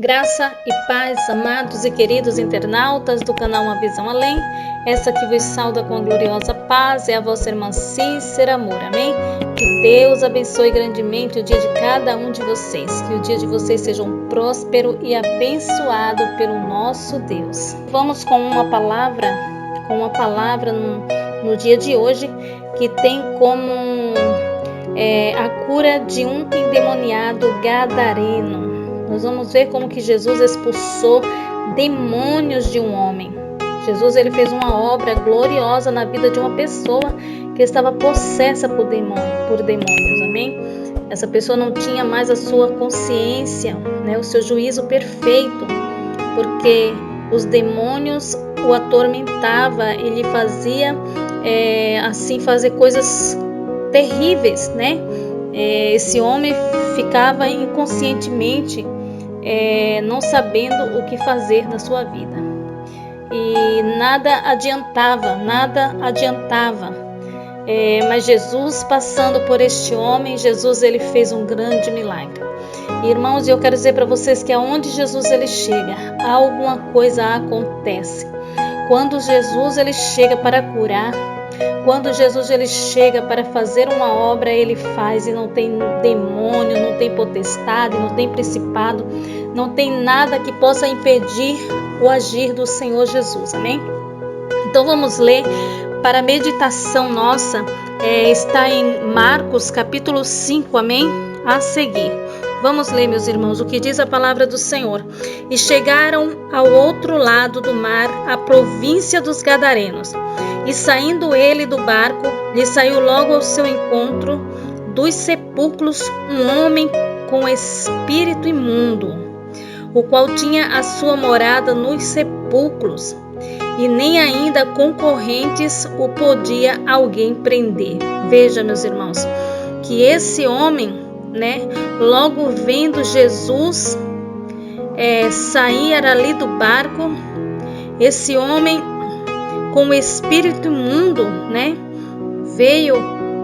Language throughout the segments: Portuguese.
Graça e paz, amados e queridos internautas do canal Uma Visão Além. Essa que vos sauda com a gloriosa paz é a vossa irmã Cícera Moura, amém? Que Deus abençoe grandemente o dia de cada um de vocês. Que o dia de vocês seja um próspero e abençoado pelo nosso Deus. Vamos com uma palavra no dia de hoje que tem como a cura de um endemoniado gadareno. Nós vamos ver como que Jesus expulsou demônios de um homem. Jesus ele fez uma obra gloriosa na vida de uma pessoa que estava possessa por demônios, amém? Essa pessoa não tinha mais a sua consciência, o seu juízo perfeito, porque os demônios o atormentava, ele fazia fazer coisas terríveis, Esse homem ficava inconscientemente não sabendo o que fazer na sua vida. E nada adiantava. Mas Jesus, passando por este homem, Jesus ele fez um grande milagre. E, irmãos, eu quero dizer para vocês que aonde Jesus ele chega, alguma coisa acontece. Quando Jesus ele chega para curar, quando Jesus ele chega para fazer uma obra, ele faz, e não tem demônio, não tem potestade, não tem principado, não tem nada que possa impedir o agir do Senhor Jesus, amém? Então vamos ler para a meditação nossa, está em Marcos capítulo 5, amém? A seguir. Vamos ler, meus irmãos, o que diz a palavra do Senhor. E chegaram ao outro lado do mar, a província dos Gadarenos. E saindo ele do barco, lhe saiu logo ao seu encontro dos sepulcros um homem com espírito imundo, o qual tinha a sua morada nos sepulcros, e nem ainda com correntes o podia alguém prender. Veja, meus irmãos, que esse homem, logo vendo Jesus sair ali do barco, esse homem com o espírito imundo, veio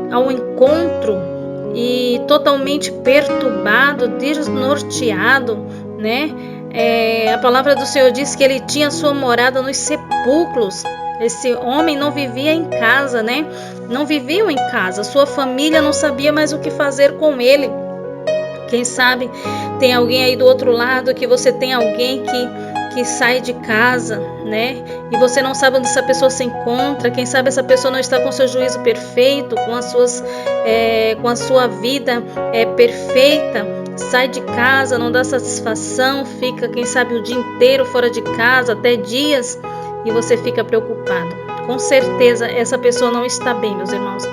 ao encontro e totalmente perturbado, desnorteado, a palavra do Senhor diz que ele tinha sua morada nos sepulcros. Esse homem não vivia em casa, não vivia em casa, sua família não sabia mais o que fazer com ele. Quem sabe tem alguém aí do outro lado, que você tem alguém que sai de casa, e você não sabe onde essa pessoa se encontra. Quem sabe essa pessoa não está com seu juízo perfeito, com a sua vida perfeita, sai de casa, não dá satisfação, fica, quem sabe, o dia inteiro fora de casa, até dias, e você fica preocupado. Com certeza essa pessoa não está bem, meus irmãos.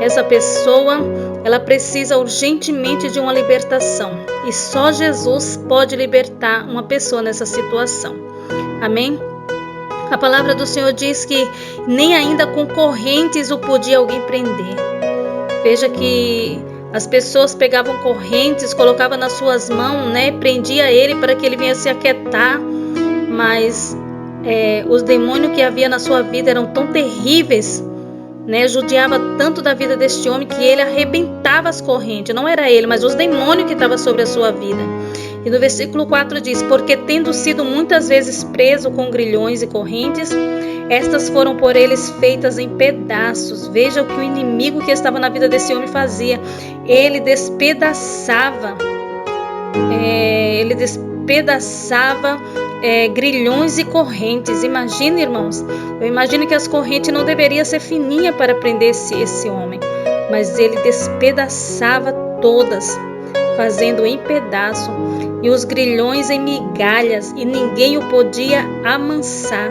Essa pessoa, ela precisa urgentemente de uma libertação, e só Jesus pode libertar uma pessoa nessa situação, amém? A palavra do Senhor diz que nem ainda com correntes o podia alguém prender. Veja que as pessoas pegavam correntes, colocavam nas suas mãos, prendia ele para que ele viesse se aquietar, mas os demônios que havia na sua vida eram tão terríveis, judiava tanto da vida deste homem que ele arrebentava as correntes. Não era ele, mas os demônios que estavam sobre a sua vida. E no versículo 4 diz: porque tendo sido muitas vezes preso com grilhões e correntes, estas foram por eles feitas em pedaços. Veja o que o inimigo que estava na vida desse homem fazia. Ele despedaçava grilhões e correntes. Imagina, irmãos, eu imagino que as correntes não deveriam ser fininhas para prender esse homem, mas ele despedaçava todas, fazendo em pedaço, e os grilhões em migalhas, e ninguém o podia amansar.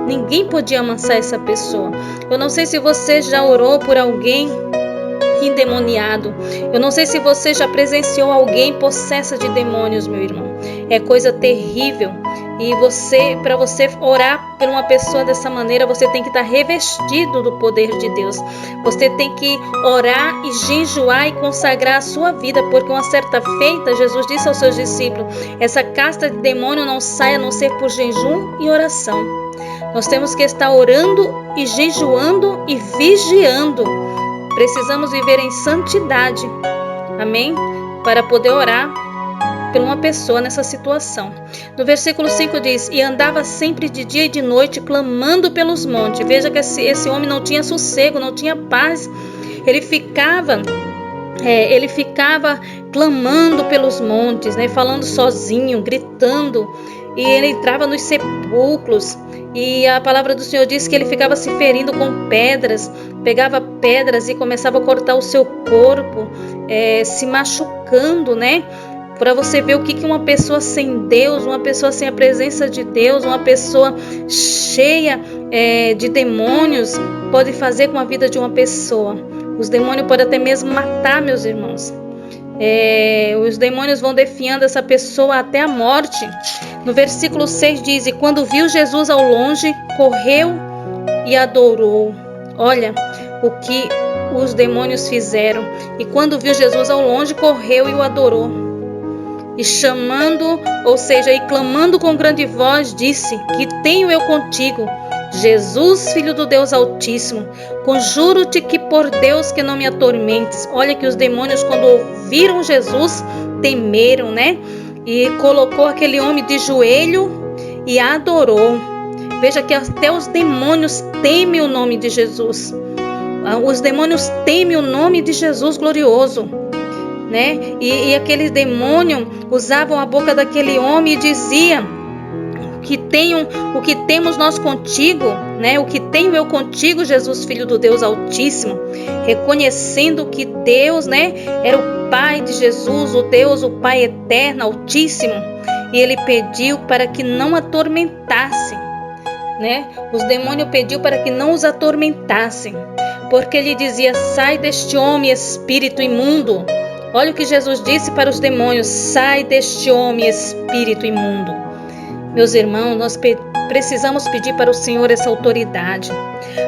Ninguém podia amansar essa pessoa. Eu não sei se você já orou por alguém endemoniado. Eu não sei se você já presenciou alguém possessa de demônios, meu irmão. É coisa terrível. E para você orar por uma pessoa dessa maneira, você tem que estar revestido do poder de Deus. Você tem que orar e jejuar e consagrar a sua vida, porque uma certa feita, Jesus disse aos seus discípulos: essa casta de demônio não sai a não ser por jejum e oração. Nós temos que estar orando e jejuando e vigiando. Precisamos viver em santidade, amém? Para poder orar por uma pessoa nessa situação. No versículo 5 diz: e andava sempre de dia e de noite clamando pelos montes. Veja que esse homem não tinha sossego, não tinha paz. Ele ficava clamando pelos montes, né? Falando sozinho, gritando. E ele entrava nos sepulcros. E a palavra do Senhor diz que ele ficava se ferindo com pedras, pegava pedras e começava a cortar o seu corpo, se machucando, né? Para você ver o que uma pessoa sem Deus, uma pessoa sem a presença de Deus, uma pessoa cheia de demônios pode fazer com a vida de uma pessoa. Os demônios podem até mesmo matar, meus irmãos. Os demônios vão defiando essa pessoa até a morte. No versículo 6 diz: e quando viu Jesus ao longe, correu e adorou. Olha o que os demônios fizeram. E quando viu Jesus ao longe, correu e o adorou. E chamando, ou seja, e clamando com grande voz, disse: que tenho eu contigo, Jesus, Filho do Deus Altíssimo? Conjuro-te que por Deus que não me atormentes. Olha que os demônios, quando ouviram Jesus, temeram, né? E colocou aquele homem de joelho e adorou. Veja que até os demônios temem o nome de Jesus. Os demônios temem o nome de Jesus glorioso, né? E aquele demônio usavam a boca daquele homem e dizia: o que temos nós contigo, né? O que tenho eu contigo, Jesus, Filho do Deus Altíssimo, reconhecendo que Deus, né, era o Pai de Jesus, o Deus, o Pai eterno, Altíssimo, e ele pediu para que não atormentassem, né? Os demônios pediu para que não os atormentassem, porque ele dizia: sai deste homem, espírito imundo. Olha o que Jesus disse para os demônios: sai deste homem, espírito imundo. Meus irmãos, nós precisamos pedir para o Senhor essa autoridade,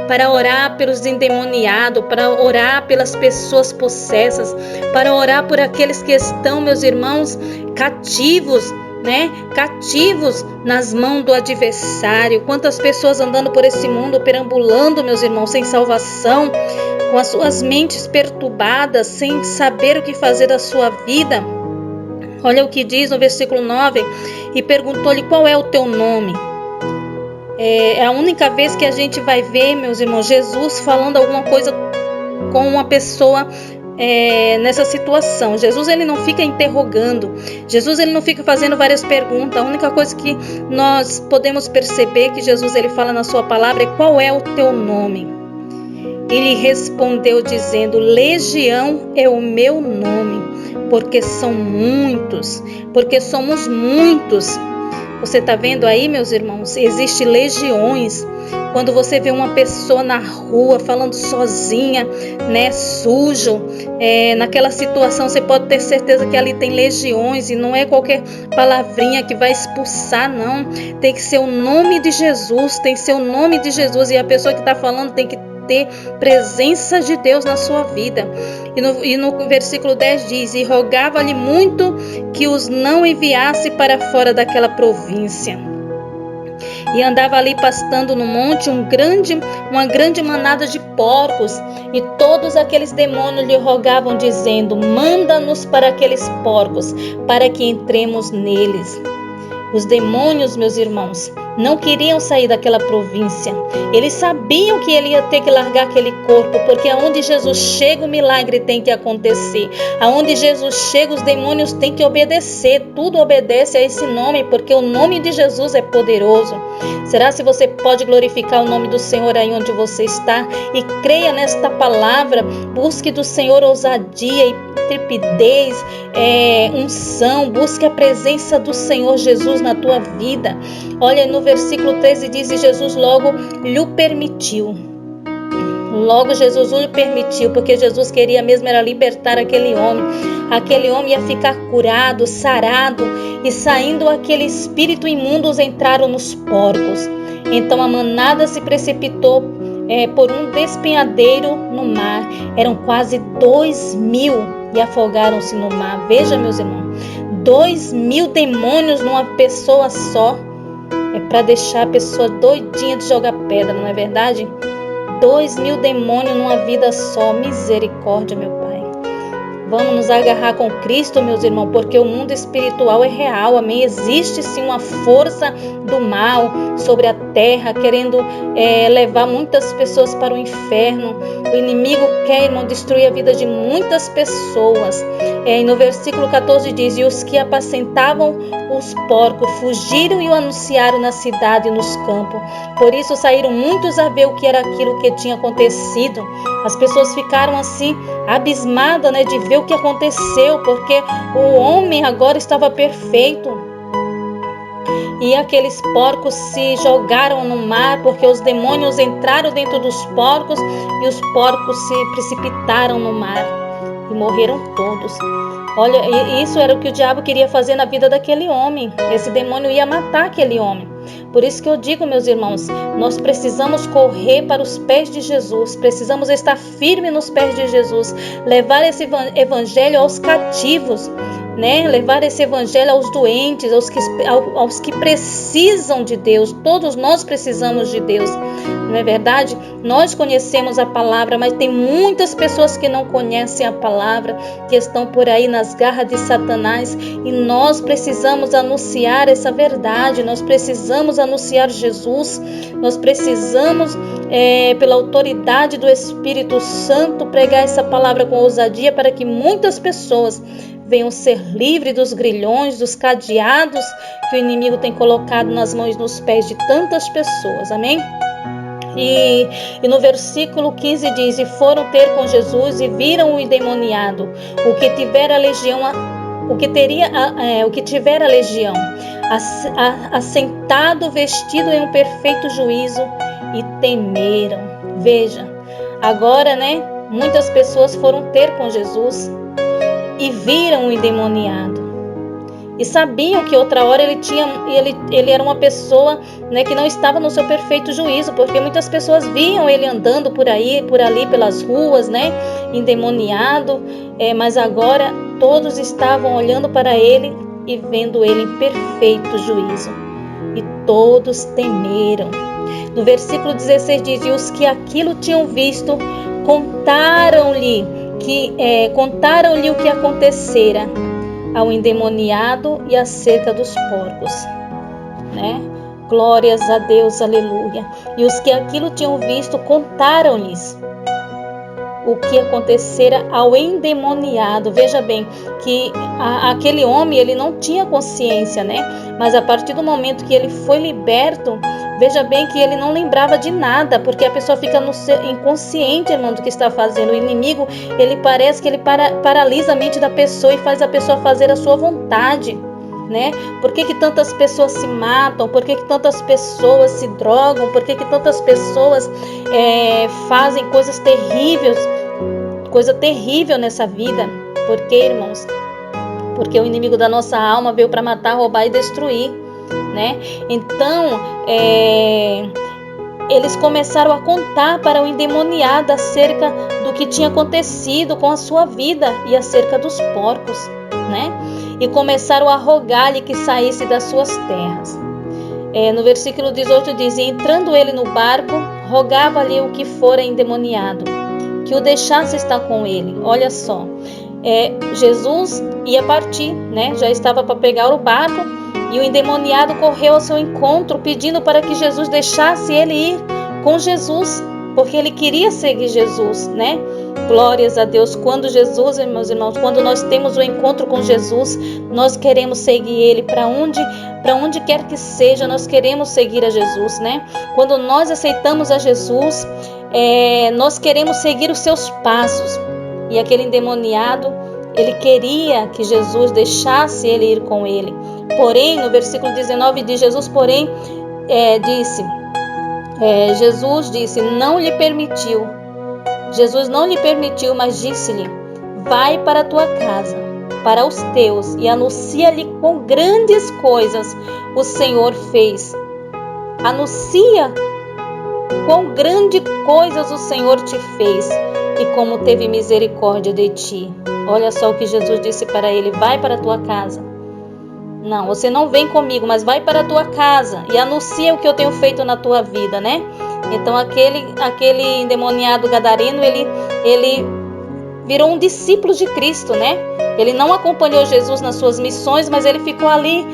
para orar pelos endemoniados, para orar pelas pessoas possessas, para orar por aqueles que estão, meus irmãos, cativos, né? Cativos nas mãos do adversário. Quantas pessoas andando por esse mundo, perambulando, meus irmãos, sem salvação, com as suas mentes perturbadas, sem saber o que fazer da sua vida. Olha o que diz no versículo 9: e perguntou-lhe: qual é o teu nome? É a única vez que a gente vai ver, meus irmãos, Jesus falando alguma coisa com uma pessoa nessa situação. Jesus, ele não fica interrogando. Jesus, ele não fica fazendo várias perguntas. A única coisa que nós podemos perceber que Jesus, ele fala na sua palavra é: qual é o teu nome? Ele respondeu dizendo: Legião é o meu nome, porque são muitos, porque somos muitos. Você está vendo aí, meus irmãos? Existem legiões. Quando você vê uma pessoa na rua falando sozinha, né, sujo, naquela situação, você pode ter certeza que ali tem legiões, e não é qualquer palavrinha que vai expulsar, não. Tem que ser o nome de Jesus, tem que ser o nome de Jesus, e a pessoa que está falando tem que ter presença de Deus na sua vida. E no versículo 10 diz: e rogava-lhe muito que os não enviasse para fora daquela província. E andava ali pastando no monte uma grande manada de porcos, e todos aqueles demônios lhe rogavam, dizendo: manda-nos para aqueles porcos, para que entremos neles. Os demônios, meus irmãos, não queriam sair daquela província. Eles sabiam que ele ia ter que largar aquele corpo, porque aonde Jesus chega, o milagre tem que acontecer. Aonde Jesus chega, os demônios têm que obedecer. Tudo obedece a esse nome, porque o nome de Jesus é poderoso. Será se você pode glorificar o nome do Senhor aí onde você está? E creia nesta palavra. Busque do Senhor ousadia e intrepidez, unção. Busque a presença do Senhor Jesus na tua vida. Olha, no versículo 13 diz: e Jesus logo lhe permitiu. Logo Jesus lhe permitiu, porque Jesus queria mesmo era libertar aquele homem. Aquele homem ia ficar curado, sarado, e saindo aquele espírito imundo, entraram nos porcos. Então a manada se precipitou por um despenhadeiro no mar. Eram quase 2.000 e afogaram-se no mar. Veja, meus irmãos, 2.000 demônios numa pessoa só. É para deixar a pessoa doidinha de jogar pedra, não é verdade? 2.000 demônios numa vida só. Misericórdia, meu Pai. Vamos nos agarrar com Cristo, meus irmãos, porque o mundo espiritual é real, amém? Existe sim uma força do mal sobre a terra, querendo levar muitas pessoas para o inferno. O inimigo quer, irmão, destruir a vida de muitas pessoas. E no versículo 14 diz: e os que apacentavam os porcos fugiram e o anunciaram na cidade e nos campos. Por isso saíram muitos a ver o que era aquilo que tinha acontecido. As pessoas ficaram assim abismadas, né, de ver o que aconteceu, porque o homem agora estava perfeito. E aqueles porcos se jogaram no mar, porque os demônios entraram dentro dos porcos e os porcos se precipitaram no mar e morreram todos. Olha, isso era o que o diabo queria fazer na vida daquele homem. Esse demônio ia matar aquele homem. Por isso que eu digo, meus irmãos, nós precisamos correr para os pés de Jesus, precisamos estar firmes nos pés de Jesus, levar esse evangelho aos cativos, né? Levar esse evangelho aos doentes, aos que precisam de Deus. Todos nós precisamos de Deus, não é verdade? Nós conhecemos a palavra, mas tem muitas pessoas que não conhecem a palavra, que estão por aí nas garras de Satanás, e nós precisamos anunciar essa verdade, nós precisamos anunciar Jesus, nós precisamos, pela autoridade do Espírito Santo, pregar essa palavra com ousadia para que muitas pessoas venham ser livres dos grilhões, dos cadeados que o inimigo tem colocado nas mãos e nos pés de tantas pessoas, amém? E no versículo 15 diz: e foram ter com Jesus e viram o endemoniado, o que tivera a legião, assentado, vestido em um perfeito juízo, e temeram. Veja, agora, né, muitas pessoas foram ter com Jesus e viram o endemoniado. E sabiam que outra hora ele era uma pessoa, né, que não estava no seu perfeito juízo, porque muitas pessoas viam ele andando por ali pelas ruas, né, endemoniado, mas agora todos estavam olhando para ele e vendo ele em perfeito juízo. E todos temeram. No versículo 16 diz: e os que aquilo tinham visto contaram-lhe o que acontecera ao endemoniado e acerca dos porcos, né? Glórias a Deus, aleluia. E os que aquilo tinham visto contaram-lhes o que acontecera ao endemoniado. Veja bem que aquele homem, ele não tinha consciência, né? Mas a partir do momento que ele foi liberto, veja bem que ele não lembrava de nada, porque a pessoa fica inconsciente, irmão, do que está fazendo. O inimigo, ele parece que ele paralisa a mente da pessoa e faz a pessoa fazer a sua vontade, né? Por que tantas pessoas se matam? Por que tantas pessoas se drogam? Por que tantas pessoas fazem coisa terrível nessa vida? Por quê, irmãos? Porque o inimigo da nossa alma veio para matar, roubar e destruir, né? Então, eles começaram a contar para o endemoniado acerca do que tinha acontecido com a sua vida e acerca dos porcos, né? E começaram a rogar-lhe que saísse das suas terras. No versículo 18 diz: e entrando ele no barco, rogava-lhe o que fora endemoniado, que o deixasse estar com ele. Olha só, Jesus ia partir, né? Já estava para pegar o barco, e o endemoniado correu ao seu encontro, pedindo para que Jesus deixasse ele ir com Jesus, porque ele queria seguir Jesus, né? Glórias a Deus. Quando Jesus, meus irmãos, quando nós temos o encontro com Jesus, nós queremos seguir ele para onde quer que seja, nós queremos seguir a Jesus, né? Quando nós aceitamos a Jesus, nós queremos seguir os seus passos. E aquele endemoniado, ele queria que Jesus deixasse ele ir com ele. Porém, no versículo 19 diz: Jesus, porém, Jesus disse, não lhe permitiu. Jesus não lhe permitiu, mas disse-lhe: vai para a tua casa, para os teus, e anuncia-lhe quão grandes coisas o Senhor fez. Anuncia quão grandes coisas o Senhor te fez e como teve misericórdia de ti. Olha só o que Jesus disse para ele: vai para a tua casa. Não, você não vem comigo, mas vai para a tua casa e anuncia o que eu tenho feito na tua vida, né? Então aquele endemoniado gadareno, ele virou um discípulo de Cristo, né? Ele não acompanhou Jesus nas suas missões, mas ele ficou ali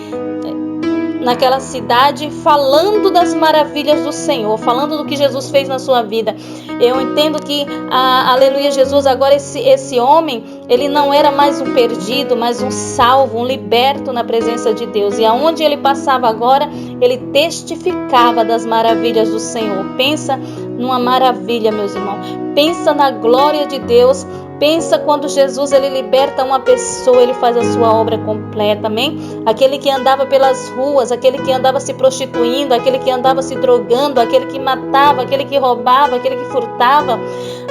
naquela cidade falando das maravilhas do Senhor, falando do que Jesus fez na sua vida. Eu entendo que, aleluia, Jesus, agora esse homem, ele não era mais um perdido, mas um salvo, um liberto na presença de Deus. E aonde ele passava agora, ele testificava das maravilhas do Senhor. Pensa numa maravilha, meus irmãos. Pensa na glória de Deus. Pensa quando Jesus ele liberta uma pessoa, ele faz a sua obra completa, amém? Aquele que andava pelas ruas, aquele que andava se prostituindo, aquele que andava se drogando, aquele que matava, aquele que roubava, aquele que furtava,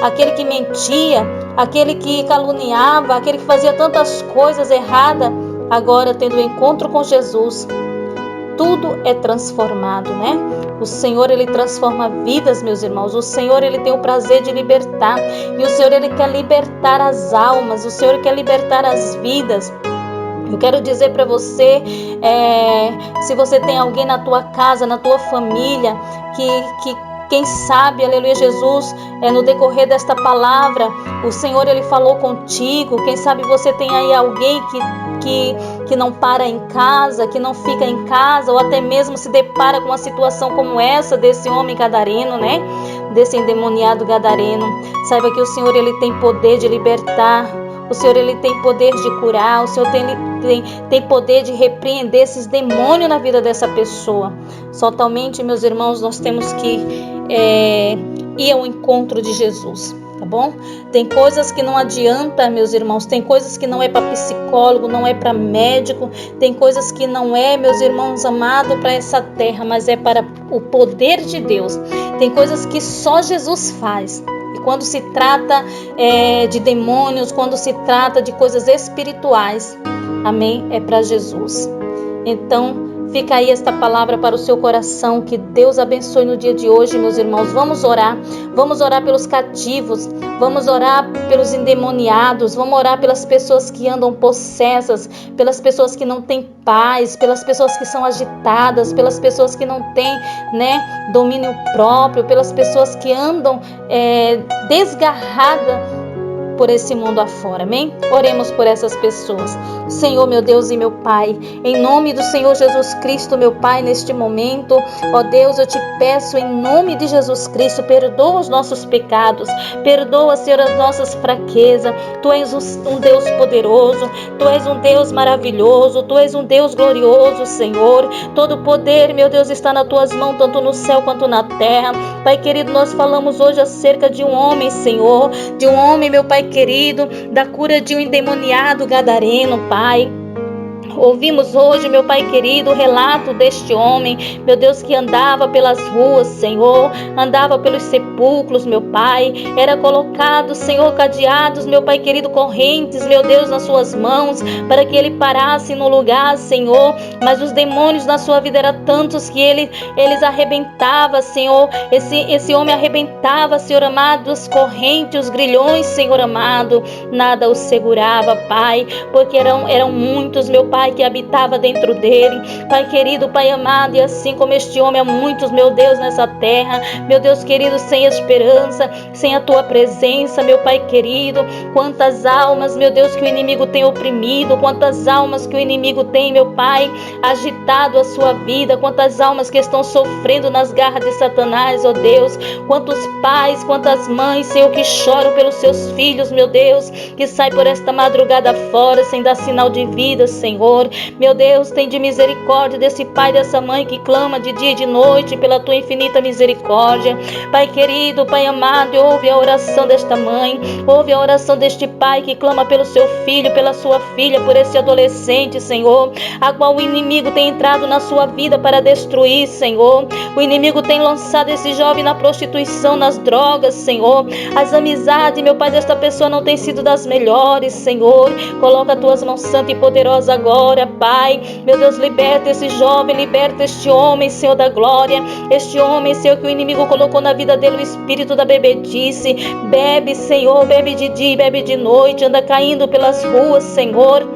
aquele que mentia, aquele que caluniava, aquele que fazia tantas coisas erradas, agora tendo um encontro com Jesus, tudo é transformado, né? O Senhor, ele transforma vidas, meus irmãos. O Senhor, ele tem o prazer de libertar. E o Senhor, ele quer libertar as almas. O Senhor quer libertar as vidas. Eu quero dizer para você, se você tem alguém na tua casa, na tua família, que quem sabe, aleluia, Jesus, no decorrer desta palavra, o Senhor, ele falou contigo. Quem sabe você tem aí alguém que não para em casa, que não fica em casa, ou até mesmo se depara com uma situação como essa desse homem gadareno, né? Desse endemoniado gadareno. Saiba que o Senhor, ele tem poder de libertar. O Senhor, ele tem poder de curar. O Senhor tem poder de repreender esses demônios na vida dessa pessoa. Totalmente, meus irmãos, nós temos que ir ao encontro de Jesus, tá bom? Tem coisas que não adianta, meus irmãos. Tem coisas que não é para psicólogo, não é para médico. Tem coisas que não é, meus irmãos amados, para essa terra, mas é para o poder de Deus. Tem coisas que só Jesus faz. E quando se trata de demônios, quando se trata de coisas espirituais, amém? É para Jesus. Então, fica aí esta palavra para o seu coração. Que Deus abençoe no dia de hoje, meus irmãos. Vamos orar pelos cativos, vamos orar pelos endemoniados, vamos orar pelas pessoas que andam possessas, pelas pessoas que não têm paz, pelas pessoas que são agitadas, pelas pessoas que não têm, né, domínio próprio, pelas pessoas que andam desgarradas por esse mundo afora, amém? Oremos por essas pessoas. Senhor, meu Deus e meu Pai, em nome do Senhor Jesus Cristo, meu Pai, neste momento, ó Deus, eu te peço em nome de Jesus Cristo, perdoa os nossos pecados, perdoa, Senhor, as nossas fraquezas. Tu és um Deus poderoso, Tu és um Deus maravilhoso, Tu és um Deus glorioso, Senhor. Todo o poder, meu Deus, está nas Tuas mãos, tanto no céu quanto na terra. Pai querido, nós falamos hoje acerca de um homem, Senhor, de um homem, meu Pai querido, da cura de um endemoniado gadareno, Pai. Ouvimos hoje, meu Pai querido, o relato deste homem, meu Deus, que andava pelas ruas, Senhor, andava pelos sepulcros, meu Pai, era colocado, Senhor, cadeados, meu Pai querido, correntes, meu Deus, nas suas mãos, para que ele parasse no lugar, Senhor, mas os demônios na sua vida eram tantos que eles arrebentavam, Senhor, esse homem arrebentava, Senhor amado, as correntes, os grilhões, Senhor amado, nada o segurava, Pai, porque eram muitos, meu Pai, que habitava dentro dele, Pai querido, Pai amado, e assim como este homem, há muitos, meu Deus, nessa terra, meu Deus querido, sem esperança, sem a Tua presença, meu Pai querido, quantas almas, meu Deus, que o inimigo tem oprimido, quantas almas que o inimigo tem, meu Pai, agitado a sua vida, quantas almas que estão sofrendo nas garras de Satanás, ó Deus, quantos pais, quantas mães, Senhor, que choram pelos seus filhos, meu Deus, que saem por esta madrugada fora, sem dar sinal de vida, Senhor. Meu Deus, tem de misericórdia desse pai, dessa mãe que clama de dia e de noite pela Tua infinita misericórdia. Pai querido, Pai amado, ouve a oração desta mãe, ouve a oração deste pai que clama pelo seu filho, pela sua filha, por esse adolescente, Senhor, a qual o inimigo tem entrado na sua vida para destruir, Senhor. O inimigo tem lançado esse jovem na prostituição, nas drogas, Senhor. As amizades, meu Pai, desta pessoa não têm sido das melhores, Senhor. Coloca as Tuas mãos santas e poderosas agora, Pai. Meu Deus, liberta esse jovem, liberta este homem, Senhor da glória. Este homem, Senhor, que o inimigo colocou na vida dele o espírito da bebedice. Bebe, Senhor, bebe de dia, bebe de noite, anda caindo pelas ruas, Senhor.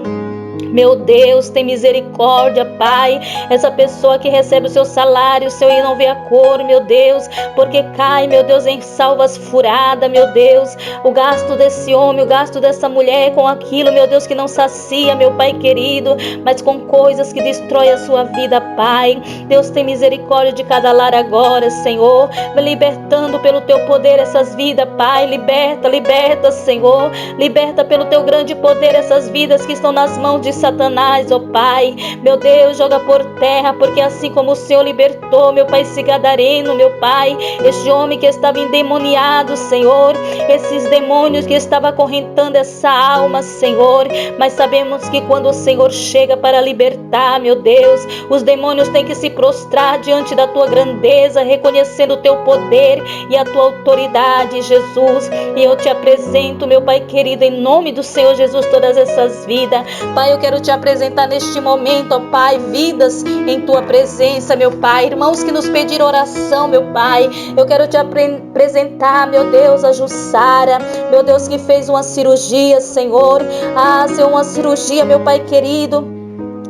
Meu Deus, tem misericórdia, Pai. Essa pessoa que recebe o seu salário, o seu e não vê a cor, meu Deus, porque cai, meu Deus, em salvas furadas, meu Deus. O gasto desse homem, o gasto dessa mulher com aquilo, meu Deus, que não sacia, meu Pai querido, mas com coisas que destroem a sua vida, Pai. Deus, tem misericórdia de cada lar agora, Senhor, libertando pelo teu poder essas vidas, Pai. Liberta, liberta, Senhor. Liberta pelo teu grande poder essas vidas que estão nas mãos de Satanás, ó Pai. Meu Deus, joga por terra, porque assim como o Senhor libertou, meu Pai, esse gadareno, meu Pai, este homem que estava endemoniado, Senhor, esses demônios que estavam acorrentando essa alma, Senhor, mas sabemos que quando o Senhor chega para libertar, meu Deus, os demônios têm que se prostrar diante da tua grandeza, reconhecendo o teu poder e a tua autoridade, Jesus. E eu te apresento, meu Pai querido, em nome do Senhor Jesus, todas essas vidas, Pai. Eu quero te apresentar neste momento, ó Pai, vidas em tua presença, meu Pai, irmãos que nos pediram oração, meu Pai. Eu quero te apresentar, meu Deus, a Jussara, meu Deus, que fez uma cirurgia, Senhor. Senhor, uma cirurgia, meu Pai querido,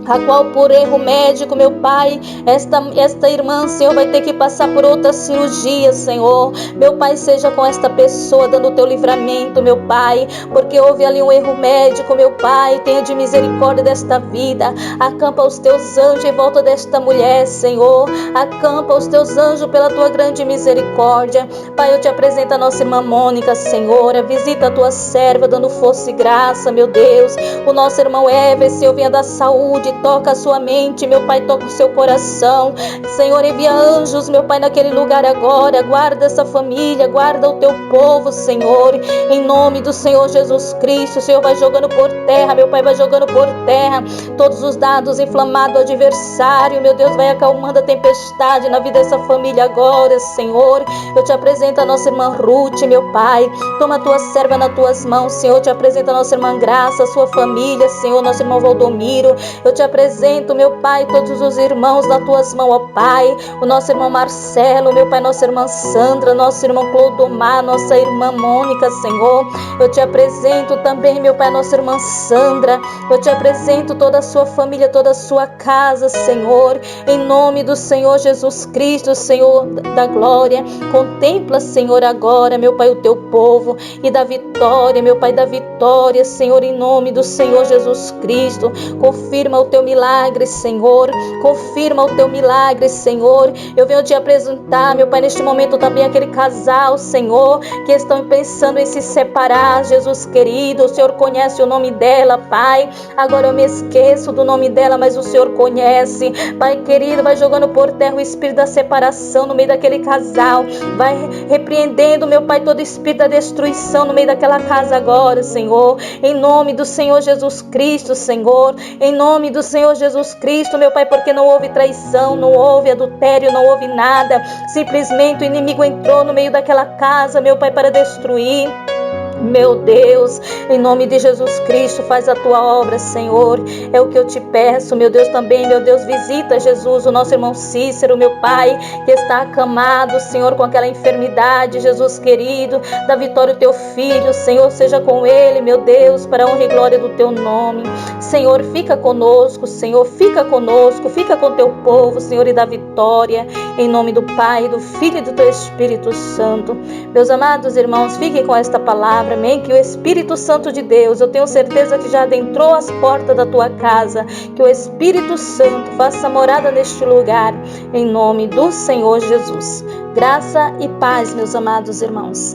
a qual por erro médico, meu Pai, esta irmã, Senhor, vai ter que passar por outra cirurgia, Senhor. Meu Pai, seja com esta pessoa dando o teu livramento, meu Pai, porque houve ali um erro médico, meu Pai. Tenha de misericórdia desta vida. Acampa os teus anjos em volta desta mulher, Senhor. Acampa os teus anjos pela tua grande misericórdia. Pai, eu te apresento a nossa irmã Mônica, Senhor. Visita a tua serva, dando força e graça, meu Deus. O nosso irmão Ever, Senhor, venha dar saúde. Toca a sua mente, meu Pai, toca o seu coração. Senhor, envia anjos, meu Pai, naquele lugar agora. Guarda essa família, guarda o teu povo, Senhor. Em nome do Senhor Jesus Cristo, o Senhor vai jogando por terra, meu Pai, vai jogando por terra todos os dados inflamados do adversário. Meu Deus, vai acalmando a tempestade na vida dessa família agora, Senhor. Eu te apresento a nossa irmã Ruth, meu Pai. Toma a tua serva nas tuas mãos, Senhor. Eu te apresento a nossa irmã Graça, a sua família, Senhor. Nosso irmão Valdomiro. Eu te apresento, meu Pai, todos os irmãos nas tuas mãos, ó Pai. O nosso irmão Marcelo, meu Pai, nossa irmã Sandra, nosso irmão Clodomar, nossa irmã Mônica, Senhor. Eu te apresento também, meu Pai, nossa irmã Sandra. Eu te apresento toda a sua família, toda a sua casa, Senhor. Em nome do Senhor Jesus Cristo, Senhor da glória. Contempla, Senhor, agora, meu Pai, o teu povo e da vitória, meu Pai, da vitória, Senhor, em nome do Senhor Jesus Cristo. Confirma o teu milagre, Senhor. Confirma o teu milagre, Senhor. Eu venho te apresentar, meu Pai, neste momento também aquele casal, Senhor, que estão pensando em se separar, Jesus querido. O Senhor conhece o nome dela, Pai. Agora eu me esqueço do nome dela, mas o Senhor conhece. Pai querido, vai jogando por terra o espírito da separação no meio daquele casal. Vai repreendendo, meu Pai, todo espírito da destruição no meio daquela casa agora, Senhor. Em nome do Senhor Jesus Cristo, Senhor. Em nome do Senhor Jesus Cristo, meu Pai, porque não houve traição, não houve adultério, não houve nada. Simplesmente o inimigo entrou no meio daquela casa, meu Pai, para destruir. Meu Deus, em nome de Jesus Cristo, faz a tua obra, Senhor. É o que eu te peço, meu Deus, também, meu Deus, visita, Jesus, o nosso irmão Cícero, meu Pai, que está acamado, Senhor, com aquela enfermidade, Jesus querido. Dá vitória ao teu filho, Senhor, seja com ele, meu Deus, para a honra e glória do teu nome. Senhor, fica conosco, Senhor, fica conosco, fica com teu povo, Senhor, e dá vitória, em nome do Pai, do Filho e do teu Espírito Santo. Meus amados irmãos, fiquem com esta palavra. Amém? Que o Espírito Santo de Deus, eu tenho certeza que já adentrou as portas da tua casa, que o Espírito Santo faça morada neste lugar, em nome do Senhor Jesus. Graça e paz, meus amados irmãos.